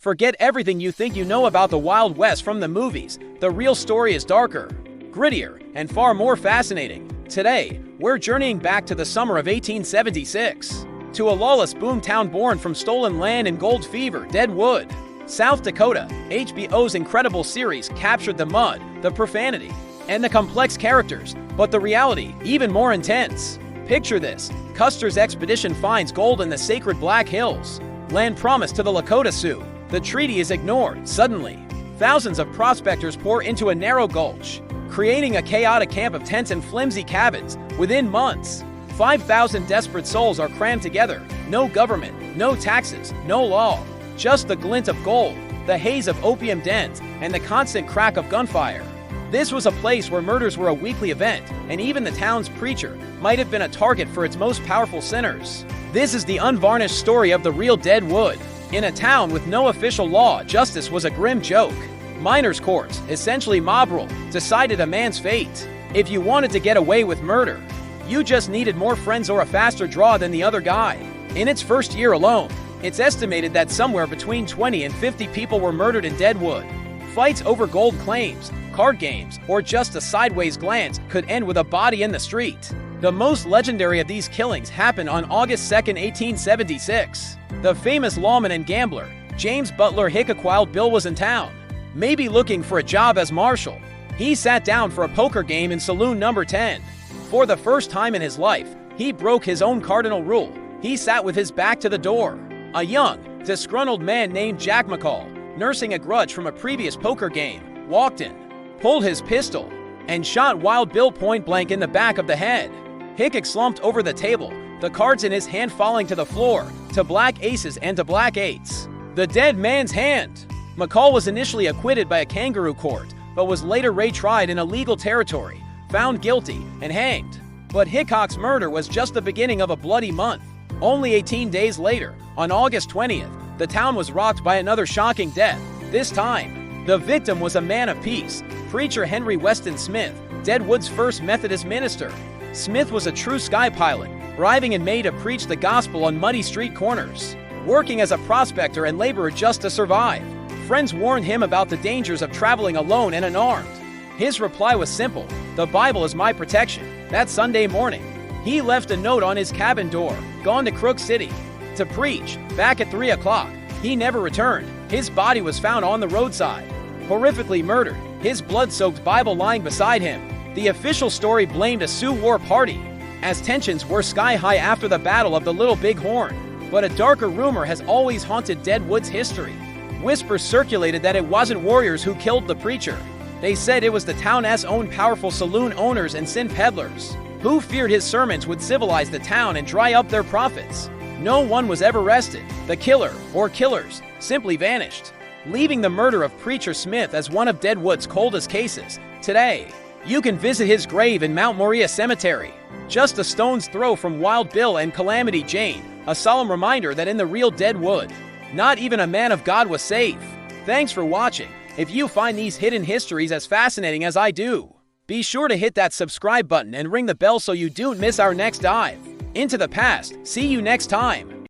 Forget everything you think you know about the Wild West from the movies. The real story is darker, grittier, and far more fascinating. Today, we're journeying back to the summer of 1876, to a lawless boomtown born from stolen land and gold fever, Deadwood, South Dakota. HBO's incredible series captured the mud, the profanity, and the complex characters, but the reality, even more intense. Picture this: Custer's expedition finds gold in the sacred Black Hills, land promised to the Lakota Sioux. The treaty is ignored. Suddenly, thousands of prospectors pour into a narrow gulch, creating a chaotic camp of tents and flimsy cabins. Within months, 5,000 desperate souls are crammed together. No government, no taxes, no law. Just the glint of gold, the haze of opium dens, and the constant crack of gunfire. This was a place where murders were a weekly event, and even the town's preacher might have been a target for its most powerful sinners. This is the unvarnished story of the real Deadwood. In a town with no official law, justice was a grim joke. Miners' courts, essentially mob rule, decided a man's fate. If you wanted to get away with murder, you just needed more friends or a faster draw than the other guy. In its first year alone, it's estimated that somewhere between 20 and 50 people were murdered in Deadwood. Fights over gold claims, card games, or just a sideways glance could end with a body in the street. The most legendary of these killings happened on August 2, 1876. The famous lawman and gambler, James Butler Hickok Wild Bill, was in town, maybe looking for a job as marshal. He sat down for a poker game in saloon number 10. For the first time in his life, he broke his own cardinal rule. He sat with his back to the door. A young, disgruntled man named Jack McCall, nursing a grudge from a previous poker game, walked in, pulled his pistol, and shot Wild Bill point blank in the back of the head. Hickok slumped over the table, the cards in his hand falling to the floor, to black aces and to black eights. The dead man's hand. McCall was initially acquitted by a kangaroo court, but was later retried in illegal territory, found guilty, and hanged. But Hickok's murder was just the beginning of a bloody month. Only 18 days later, on August 20th, the town was rocked by another shocking death. This time, the victim was a man of peace, preacher Henry Weston Smith, Deadwood's first Methodist minister. Smith was a true sky pilot, arriving in May to preach the gospel on muddy street corners, working as a prospector and laborer just to survive. Friends warned him about the dangers of traveling alone and unarmed. His reply was simple: "The Bible is my protection." That Sunday morning, he left a note on his cabin door, gone to Crook City to preach. Back at 3 o'clock, he never returned. His body was found on the roadside, horrifically murdered, his blood-soaked Bible lying beside him. The official story blamed a Sioux war party, as tensions were sky-high after the Battle of the Little Big Horn. But a darker rumor has always haunted Deadwood's history. Whispers circulated that it wasn't warriors who killed the preacher. They said it was the town's own powerful saloon owners and sin peddlers, who feared his sermons would civilize the town and dry up their profits. No one was ever arrested. The killer, or killers, simply vanished, leaving the murder of Preacher Smith as one of Deadwood's coldest cases. Today, you can visit his grave in Mount Moriah Cemetery, just a stone's throw from Wild Bill and Calamity Jane, a solemn reminder that in the real Deadwood, not even a man of God was safe. Thanks for watching. If you find these hidden histories as fascinating as I do, be sure to hit that subscribe button and ring the bell so you don't miss our next dive into the past. See you next time.